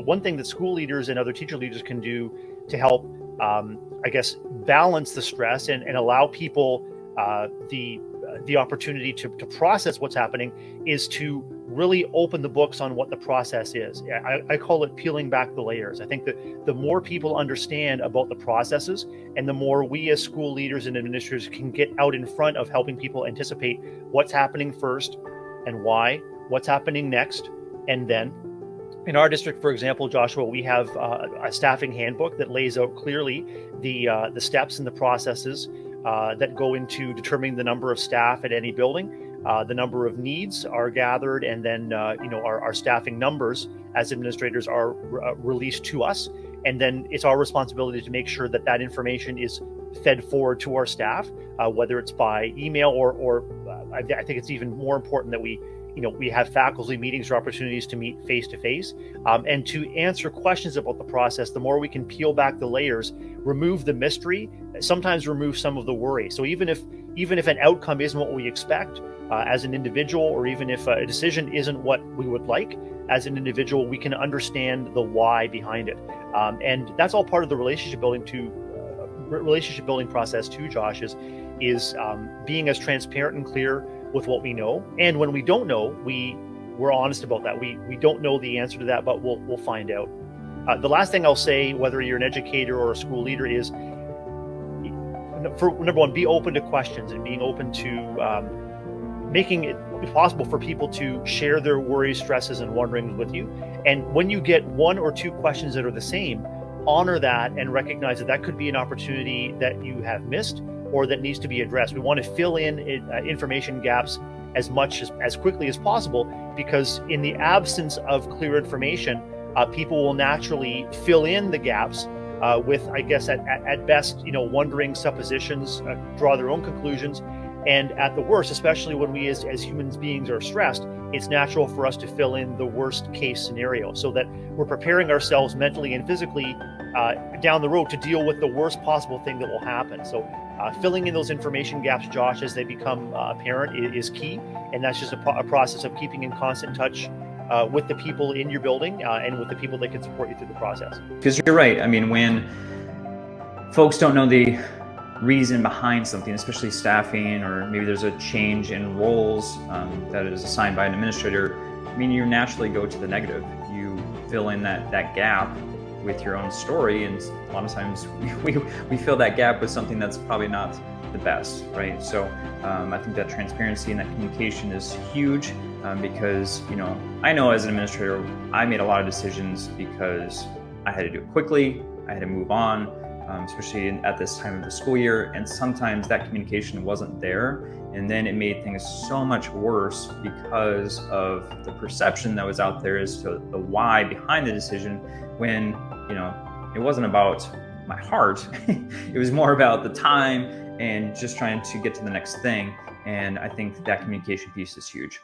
one thing that school leaders and other teacher leaders can do to help, I guess, balance the stress and allow people the opportunity to process what's happening is to really open the books on what the process is. I call it peeling back the layers. I think that the more people understand about the processes and the more we as school leaders and administrators can get out in front of helping people anticipate what's happening first and why, what's happening next, and then. In our district, for example, Joshua, we have a staffing handbook that lays out clearly the steps and the processes that go into determining the number of staff at any building. The number of needs are gathered, and then our staffing numbers as administrators are released to us, and then it's our responsibility to make sure that that information is fed forward to our staff, whether it's by email or I think it's even more important that we have faculty meetings or opportunities to meet face to face and to answer questions about the process. The more we can peel back the layers, remove the mystery, sometimes remove some of the worry. So even if an outcome isn't what we expect as an individual, or even if a decision isn't what we would like as an individual, we can understand the why behind it. And that's all part of the relationship building process too, Josh, is being as transparent and clear with what we know. And when we don't know, we're honest about that. We don't know the answer to that, but we'll find out. The last thing I'll say, whether you're an educator or a school leader, is for number one, be open to questions and being open to making it possible for people to share their worries, stresses, and wonderings with you. And when you get one or two questions that are the same, honor that and recognize that could be an opportunity that you have missed or that needs to be addressed. We want to fill in information gaps as quickly as possible, because in the absence of clear information, people will naturally fill in the gaps with, I guess, at best, wondering suppositions, draw their own conclusions. And at the worst, especially when we as human beings are stressed, it's natural for us to fill in the worst case scenario, so that we're preparing ourselves mentally and physically down the road to deal with the worst possible thing that will happen. So filling in those information gaps, Josh, as they become apparent is key. And that's just a process of keeping in constant touch with the people in your building and with the people that can support you through the process. Because you're right. I mean, when folks don't know the reason behind something, especially staffing, or maybe there's a change in roles that is assigned by an administrator, I mean, you naturally go to the negative. You fill in that gap with your own story, and a lot of times we fill that gap with something that's probably not the best, right? So I think that transparency and that communication is huge because, I know as an administrator, I made a lot of decisions because I had to do it quickly, I had to move on, especially at this time of the school year, and sometimes that communication wasn't there, and then it made things so much worse because of the perception that was out there as to the why behind the decision, when it wasn't about my heart. It was more about the time and just trying to get to the next thing. And I think that communication piece is huge.